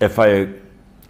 FI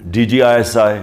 DGISI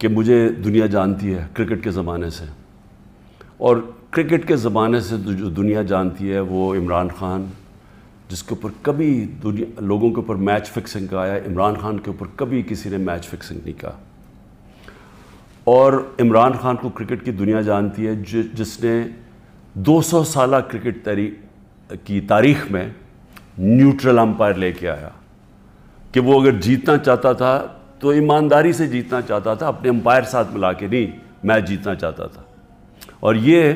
کہ مجھے دنیا جانتی ہے کرکٹ کے زمانے سے، اور کرکٹ کے زمانے سے جو دنیا جانتی ہے وہ عمران خان، جس کے اوپر کبھی لوگوں کے اوپر میچ فکسنگ کا آیا، عمران خان کے اوپر کبھی کسی نے میچ فکسنگ نہیں کہا. اور عمران خان کو کرکٹ کی دنیا جانتی ہے جس نے 200 سالہ کرکٹ کی تاریخ میں نیوٹرل امپائر لے کے آیا، کہ وہ اگر جیتنا چاہتا تھا تو ایمانداری سے جیتنا چاہتا تھا، اپنے امپائر ساتھ ملا کے نہیں میچ جیتنا چاہتا تھا. اور یہ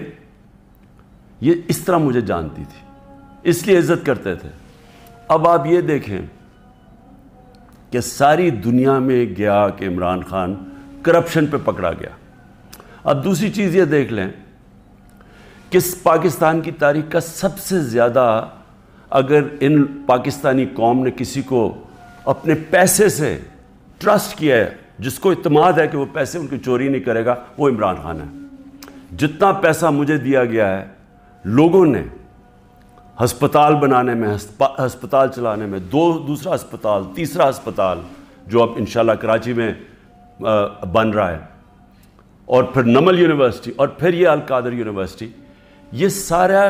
اس طرح مجھے جانتی تھی، اس لیے عزت کرتے تھے. اب آپ یہ دیکھیں کہ ساری دنیا میں گیا کہ عمران خان کرپشن پہ پکڑا گیا. اب دوسری چیز یہ دیکھ لیں کہ پاکستان کی تاریخ کا سب سے زیادہ اگر ان پاکستانی قوم نے کسی کو اپنے پیسے سے ٹرسٹ کیا ہے، جس کو اعتماد ہے کہ وہ پیسے ان کی چوری نہیں کرے گا، وہ عمران خان ہے. جتنا پیسہ مجھے دیا گیا ہے لوگوں نے ہسپتال بنانے میں، ہسپتال چلانے میں، دوسرا ہسپتال، تیسرا ہسپتال جو اب انشاءاللہ کراچی میں بن رہا ہے، اور پھر نمل یونیورسٹی، اور پھر یہ القادر یونیورسٹی، یہ سارا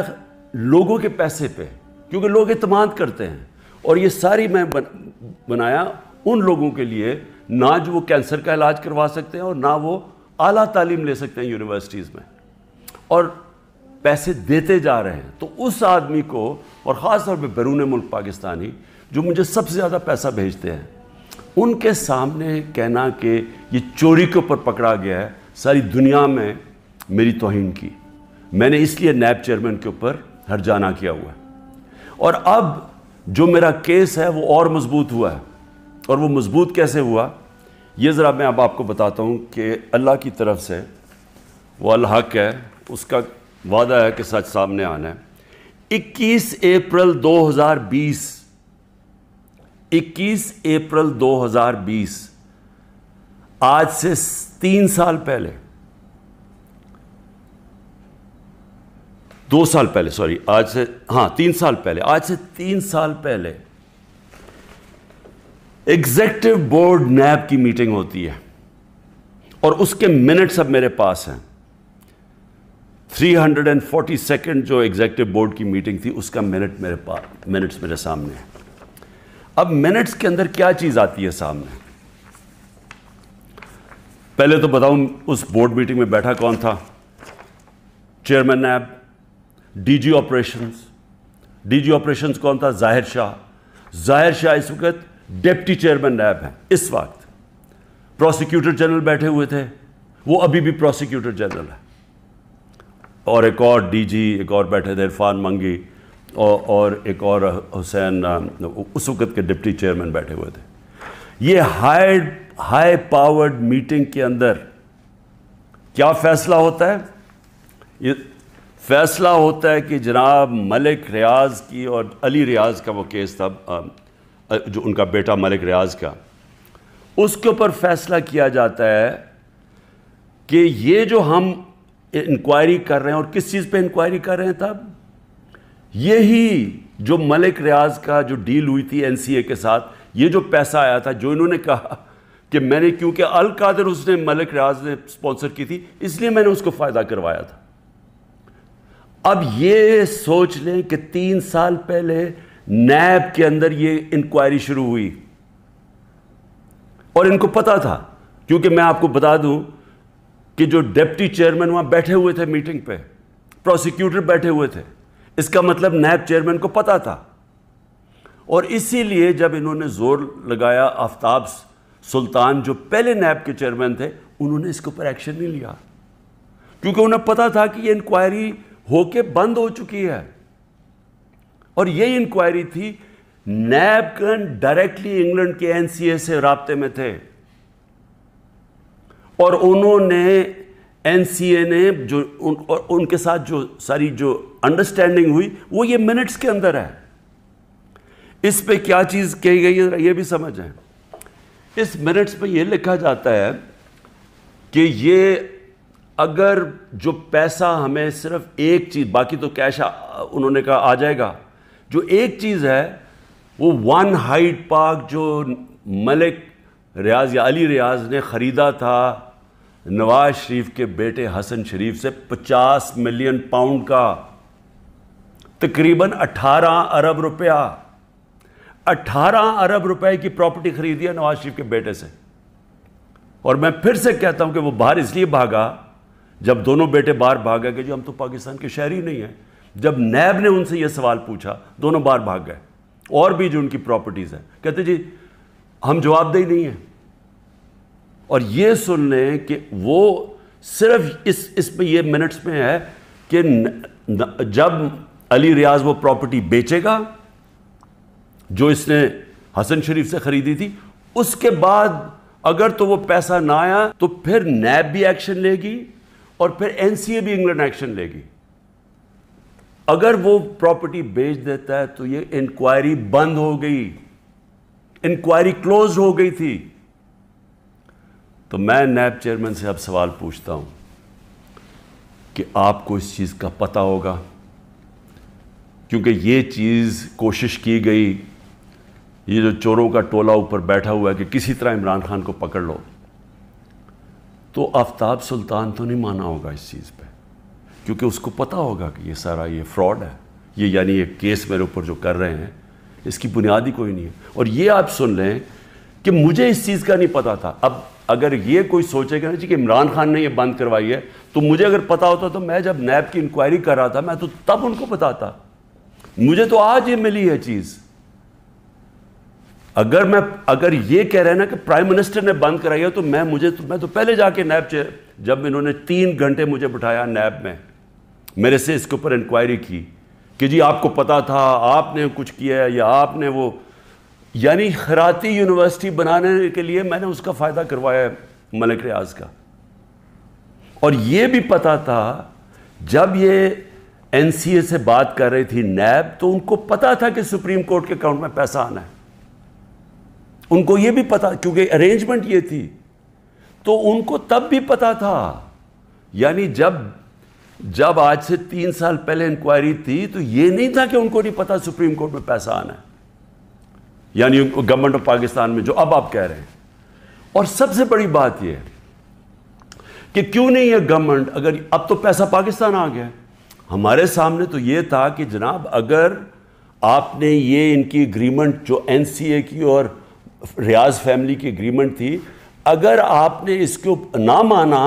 لوگوں کے پیسے پہ، کیونکہ لوگ اعتماد کرتے ہیں. اور یہ ساری میں بنایا ان لوگوں کے لیے نہ جو وہ کینسر کا علاج کروا سکتے ہیں اور نہ وہ اعلیٰ تعلیم لے سکتے ہیں یونیورسٹیز میں، اور پیسے دیتے جا رہے ہیں. تو اس آدمی کو، اور خاص طور پہ بیرون ملک پاکستانی جو مجھے سب سے زیادہ پیسہ بھیجتے ہیں، ان کے سامنے کہنا کہ یہ چوری کے اوپر پکڑا گیا ہے، ساری دنیا میں میری توہین کی. میں نے اس لیے نیب چیئرمین کے اوپر ہرجانہ کیا ہوا ہے. اور اب جو میرا کیس ہے وہ اور مضبوط ہوا ہے. اور وہ مضبوط کیسے ہوا یہ ذرا میں اب آپ کو بتاتا ہوں کہ اللہ کی طرف سے وہ الحق ہے، اس کا وعدہ ہے کہ سچ سامنے آنا ہے. 21 اپریل 2020 آج سے 3 سال پہلے، 2 سال پہلے، سوری، آج سے 3 سال پہلے ایگزیکٹو بورڈ نیب کی میٹنگ ہوتی ہے، اور اس کے منٹس اب میرے پاس ہیں. 342 جو ایگزیکٹو بورڈ کی میٹنگ تھی اس کا منٹس میرے سامنے ہیں. اب منٹس کے اندر کیا چیز آتی ہے سامنے؟ پہلے تو بتاؤں اس بورڈ میٹنگ میں بیٹھا کون تھا؟ Chairman NAB, D G operations کون تھا؟ ظاہر شاہ اس وقت ڈپٹی چیئرمین نیب ہیں اس وقت. پروسیکیوٹر جنرل بیٹھے ہوئے تھے، وہ ابھی بھی پروسیکیوٹر جنرل ہے. اور ایک اور ڈی جی ایک اور بیٹھے تھے، عرفان منگی، اور ایک اور حسین، اس وقت کے ڈپٹی چیئرمین بیٹھے ہوئے تھے. یہ ہائی پاورڈ میٹنگ کے اندر کیا فیصلہ ہوتا ہے؟ یہ فیصلہ ہوتا ہے کہ جناب ملک ریاض کی، اور علی ریاض کا وہ کیس تھا جو ان کا بیٹا ملک ریاض کا، اس کے اوپر فیصلہ کیا جاتا ہے کہ یہ جو ہم انکوائری کر رہے ہیں، اور کس چیز پہ انکوائری کر رہے ہیں تب؟ یہی جو ملک ریاض کا جو ڈیل ہوئی تھی این سی اے کے ساتھ، یہ جو پیسہ آیا تھا، جو انہوں نے کہا کہ میں نے، کیونکہ القادر اس نے ملک ریاض نے سپانسر کی تھی، اس لیے میں نے اس کو فائدہ کروایا تھا. اب یہ سوچ لیں کہ 3 سال پہلے نیب کے اندر یہ انکوائری شروع ہوئی، اور ان کو پتا تھا، کیونکہ میں آپ کو بتا دوں کہ جو ڈپٹی چیئرمین وہاں بیٹھے ہوئے تھے میٹنگ پہ، پروسیکیوٹر بیٹھے ہوئے تھے، اس کا مطلب نیب چیئرمین کو پتا تھا. اور اسی لیے جب انہوں نے زور لگایا، آفتاب سلطان جو پہلے نیب کے چیئرمین تھے، انہوں نے اس کے اوپر ایکشن نہیں لیا، کیونکہ انہیں پتا تھا کہ یہ انکوائری ہو کے بند ہو چکی ہے. اور یہ انکوائری تھی، نیب ڈائریکٹلی انگلینڈ کے این سی اے سے رابطے میں تھے، اور انہوں نے این سی اے نے جو ان کے ساتھ جو ساری جو انڈرسٹینڈنگ ہوئی وہ یہ منٹس کے اندر ہے. اس پہ کیا چیز کہی گئی ہے یہ بھی سمجھیں. اس منٹس پہ یہ لکھا جاتا ہے کہ یہ اگر جو پیسہ ہمیں صرف ایک چیز، باقی تو کیش انہوں نے کہا آ جائے گا، جو ایک چیز ہے وہ 1 ہائیڈ پارک جو ملک ریاض یا علی ریاض نے خریدا تھا نواز شریف کے بیٹے حسن شریف سے 50 ملین پاؤنڈ کا، تقریباً 18 ارب روپیہ، 18 ارب روپے کی پراپرٹی خریدی ہے نواز شریف کے بیٹے سے۔ اور میں پھر سے کہتا ہوں کہ وہ باہر اس لیے بھاگا، جب دونوں بیٹے باہر بھاگے کہ جی ہم تو پاکستان کے شہری نہیں ہیں، جب نیب نے ان سے یہ سوال پوچھا دونوں باہر بھاگ گئے۔ اور بھی جو ان کی پراپرٹیز ہیں کہتے جی ہم جواب دہی نہیں ہیں۔ اور یہ سن لیں کہ وہ صرف اس پہ یہ منٹس میں ہے کہ جب علی ریاض وہ پراپرٹی بیچے گا جو اس نے حسن شریف سے خریدی تھی، اس کے بعد اگر تو وہ پیسہ نہ آیا تو پھر نیب بھی ایکشن لے گی اور پھر این سی اے بھی انگلینڈ ایکشن لے گی۔ اگر وہ پراپرٹی بیچ دیتا ہے تو یہ انکوائری بند ہو گئی، انکوائری کلوز ہو گئی تھی۔ تو میں نیب چیئرمین سے اب سوال پوچھتا ہوں کہ آپ کو اس چیز کا پتہ ہوگا، کیونکہ یہ چیز کوشش کی گئی، یہ جو چوروں کا ٹولہ اوپر بیٹھا ہوا ہے کہ کسی طرح عمران خان کو پکڑ لو، تو آفتاب سلطان تو نہیں مانا ہوگا اس چیز پہ، کیونکہ اس کو پتہ ہوگا کہ یہ سارا یہ فراڈ ہے، یہ یعنی یہ کیس میرے اوپر جو کر رہے ہیں اس کی بنیاد ہی کوئی نہیں ہے۔ اور یہ آپ سن لیں کہ مجھے اس چیز کا نہیں پتہ تھا۔ اب اگر یہ کوئی سوچے گا نا جی کہ عمران خان نے یہ بند کروائی ہے، تو مجھے اگر پتہ ہوتا تو میں جب نیب کی انکوائری کر رہا تھا میں تو تب ان کو بتاتا۔ مجھے تو آج یہ ملی ہے چیز۔ اگر یہ کہہ رہے ہیں نا کہ پرائم منسٹر نے بند کرائی ہے تو میں تو پہلے جا کے نیب جب انہوں نے 3 گھنٹے مجھے بٹھایا نیب میں، میرے سے اس کے اوپر انکوائری کی کہ جی آپ کو پتا تھا، آپ نے کچھ کیا ہے یا آپ نے وہ، یعنی خیراتی یونیورسٹی بنانے کے لیے میں نے اس کا فائدہ کروایا ہے ملک ریاض کا۔ اور یہ بھی پتا تھا جب یہ این سی اے سے بات کر رہی تھی نیب، تو ان کو پتا تھا کہ سپریم کورٹ کے اکاؤنٹ میں پیسہ آنا ہے، ان کو یہ بھی پتا، کیونکہ ارینجمنٹ یہ تھی، تو ان کو تب بھی پتا تھا۔ یعنی جب آج سے 3 سال پہلے انکوائری تھی تو یہ نہیں تھا کہ ان کو نہیں پتا سپریم کورٹ میں پیسہ آنا ہے، یعنی گورنمنٹ آف پاکستان میں جو اب آپ کہہ رہے ہیں۔ اور سب سے بڑی بات یہ ہے کہ کیوں نہیں ہے گورنمنٹ، اگر اب تو پیسہ پاکستان آ گیا، ہمارے سامنے تو یہ تھا کہ جناب اگر آپ نے یہ ان کی اگریمنٹ جو این سی اے کی اور ریاض فیملی کی اگریمنٹ تھی، اگر آپ نے اس کو نہ مانا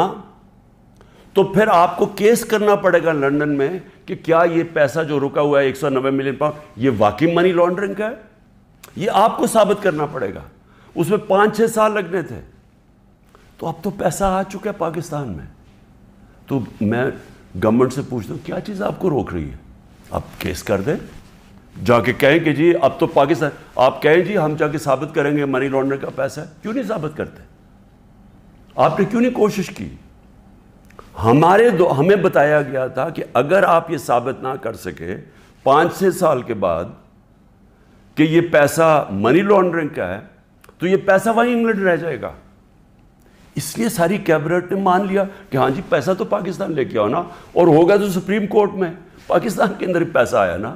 تو پھر آپ کو کیس کرنا پڑے گا لندن میں کہ کیا یہ پیسہ جو رکا ہوا ہے 190 ملین پاؤنڈ یہ واقعی منی لانڈرنگ کا ہے، یہ آپ کو ثابت کرنا پڑے گا۔ اس میں 5-6 سال لگنے تھے، تو اب تو پیسہ آ چکا ہے پاکستان میں۔ تو میں گورنمنٹ سے پوچھتا ہوں کیا چیز آپ کو روک رہی ہے؟ آپ کیس کر دیں، جا کے کہیں کہ جی اب تو پاکستان، آپ کہیں جی ہم جا کے ثابت کریں گے منی لانڈرنگ کا پیسہ ہے، کیوں نہیں ثابت کرتے؟ آپ نے کیوں نہیں کوشش کی؟ ہمیں بتایا گیا تھا کہ اگر آپ یہ ثابت نہ کر سکے 5-6 سال کے بعد کہ یہ پیسہ منی لانڈرنگ کا ہے تو یہ پیسہ وہیں انگلینڈ رہ جائے گا۔ اس لیے ساری کیبنٹ نے مان لیا کہ ہاں جی پیسہ تو پاکستان لے کے آؤ نا، اور ہوگا تو سپریم کورٹ میں، پاکستان کے اندر ہی پیسہ آیا نا۔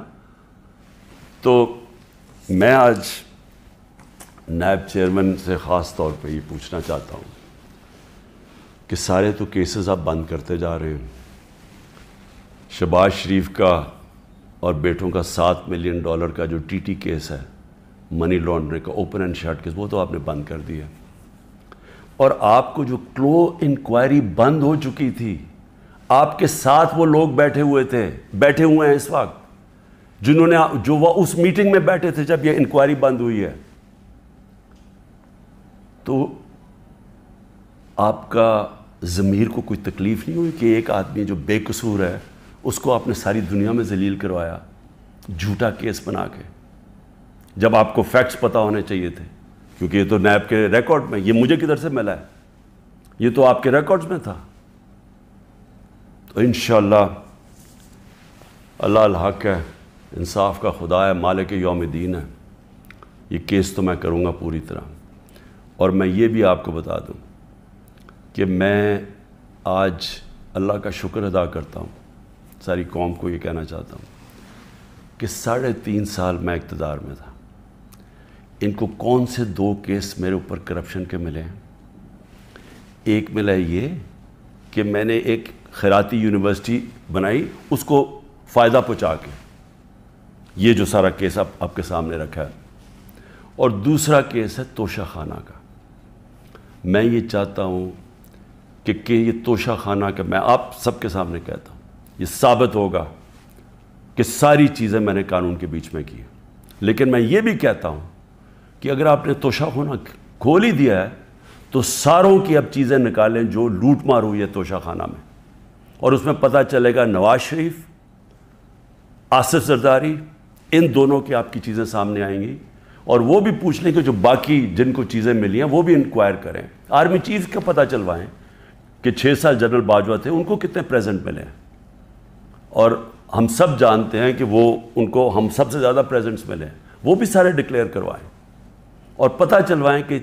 تو میں آج نیب چیئرمین سے خاص طور پہ یہ پوچھنا چاہتا ہوں کہ سارے تو کیسز آپ بند کرتے جا رہے ہیں، شہباز شریف کا اور بیٹوں کا $7 ملین کا جو ٹی ٹی کیس ہے منی لانڈرنگ کا اوپن اینڈ شٹ کیس، وہ تو آپ نے بند کر دیا، اور آپ کو جو کلو انکوائری بند ہو چکی تھی، آپ کے ساتھ وہ لوگ بیٹھے ہوئے ہیں اس وقت جنہوں نے جو وہ اس میٹنگ میں بیٹھے تھے جب یہ انکوائری بند ہوئی ہے، تو آپ کا ضمیر کو کوئی تکلیف نہیں ہوئی کہ ایک آدمی جو بے قصور ہے اس کو آپ نے ساری دنیا میں ذلیل کروایا جھوٹا کیس بنا کے، جب آپ کو فیکٹس پتہ ہونے چاہیے تھے؟ کیونکہ یہ تو نیب کے ریکارڈ میں، یہ مجھے کدھر سے ملا ہے، یہ تو آپ کے ریکارڈز میں تھا۔ تو انشاءاللہ اللہ الحق ہے، انصاف کا خدا ہے، مالک یوم الدین ہے، یہ کیس تو میں کروں گا پوری طرح۔ اور میں یہ بھی آپ کو بتا دوں کہ میں آج اللہ کا شکر ادا کرتا ہوں، ساری قوم کو یہ کہنا چاہتا ہوں کہ 3.5 سال میں اقتدار میں تھا، ان کو کون سے 2 کیس میرے اوپر کرپشن کے ملے ہیں؟ ایک ملا یہ کہ میں نے ایک خیراتی یونیورسٹی بنائی اس کو فائدہ پہنچا کے. یہ جو سارا کیس آپ کے سامنے رکھا ہے. اور دوسرا کیس ہے توشہ خانہ کا. میں یہ چاہتا ہوں کہ یہ توشہ خانہ کا میں آپ سب کے سامنے کہتا ہوں یہ ثابت ہوگا کہ ساری چیزیں میں نے قانون کے بیچ میں کی ہیں. لیکن میں یہ بھی کہتا ہوں کہ اگر آپ نے توشہ خانہ کھول ہی دیا ہے تو ساروں کی اب چیزیں نکالیں جو لوٹ مار ہوئی ہے توشہ خانہ میں, اور اس میں پتہ چلے گا نواز شریف, آصف زرداری, ان دونوں کی آپ کی چیزیں سامنے آئیں گی, اور وہ بھی پوچھ لیں کہ جو باقی جن کو چیزیں ملی ہیں وہ بھی انکوائر کریں. آرمی چیف کا پتہ چلوائیں کہ 6 سال جنرل باجوہ تھے ان کو کتنے پریزنٹ ملے ہیں, اور ہم سب جانتے ہیں کہ وہ ان کو ہم سب سے زیادہ پریزنٹس ملے ہیں, وہ بھی سارے ڈکلیئر کروائیں. اور پتہ چلوائیں کہ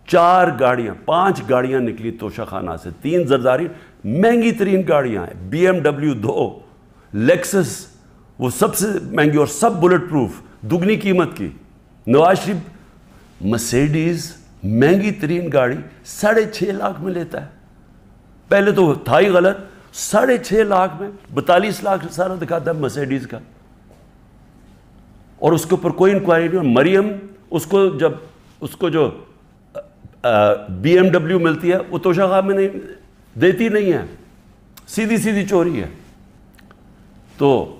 5 گاڑیاں نکلی توشہ خانہ سے, 3 زرداری, مہنگی ترین گاڑیاں ہیں, BMW 2, لیکسس وہ سب سے مہنگی اور سب بلٹ پروف دگنی قیمت کی. نواز شریف مرسیڈیز مہنگی ترین گاڑی 6.5 لاکھ میں لیتا ہے. پہلے تو تھا ہی غلط, 6.5 لاکھ میں 42 لاکھ سارا دکھاتا ہے مرسیڈیز کا, اور اس کے اوپر کوئی انکوائری نہیں. اور مریم اس کو جو BMW ملتی ہے وہ توشہ خانہ میں نہیں دیتی نہیں ہے, سیدھی چوری ہے. تو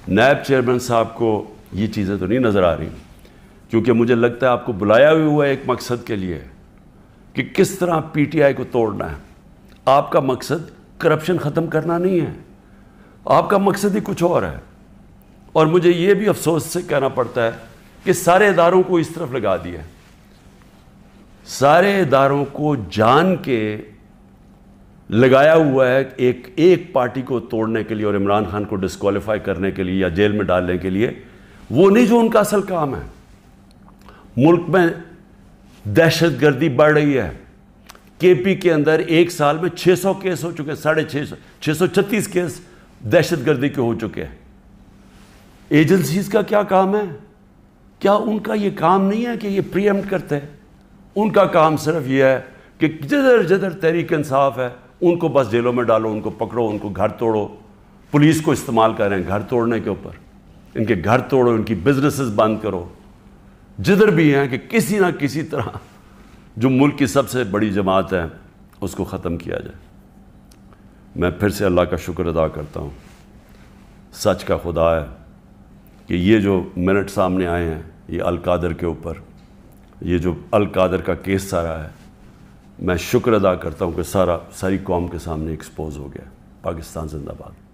نائب چیئرمین صاحب کو یہ چیزیں تو نہیں نظر آ رہی, کیونکہ مجھے لگتا ہے آپ کو بلایا ہوا ہے ایک مقصد کے لیے کہ کس طرح PTI کو توڑنا ہے. آپ کا مقصد کرپشن ختم کرنا نہیں ہے, آپ کا مقصد ہی کچھ اور ہے. اور مجھے یہ بھی افسوس سے کہنا پڑتا ہے کہ سارے اداروں کو اس طرف لگا دیا, سارے اداروں کو جان کے لگایا ہوا ہے ایک پارٹی کو توڑنے کے لیے اور عمران خان کو ڈسکوالیفائی کرنے کے لیے یا جیل میں ڈالنے کے لیے. وہ نہیں جو ان کا اصل کام ہے. ملک میں دہشت گردی بڑھ رہی ہے. KP کے اندر ایک سال میں 600 کیس ہو چکے, 636 کیس دہشت گردی کے ہو چکے ہیں. ایجنسیز کا کیا کام ہے؟ کیا ان کا یہ کام نہیں ہے کہ یہ پریمپٹ کرتے ہیں؟ ان کا کام صرف یہ ہے کہ جدھر تحریک انصاف ہے ان کو بس جیلوں میں ڈالو, ان کو پکڑو, ان کو گھر توڑو. پولیس کو استعمال کر رہے ہیں گھر توڑنے کے اوپر, ان کے گھر توڑو, ان کی بزنسز بند کرو, جدھر بھی ہیں کہ کسی نہ کسی طرح جو ملک کی سب سے بڑی جماعت ہے اس کو ختم کیا جائے. میں پھر سے اللہ کا شکر ادا کرتا ہوں, سچ کا خدا ہے کہ یہ جو منٹ سامنے آئے ہیں یہ القادر کے اوپر, یہ جو القادر کا کیس سارا ہے, میں شکر ادا کرتا ہوں کہ ساری قوم کے سامنے ایکسپوز ہو گیا. پاکستان زندہ باد.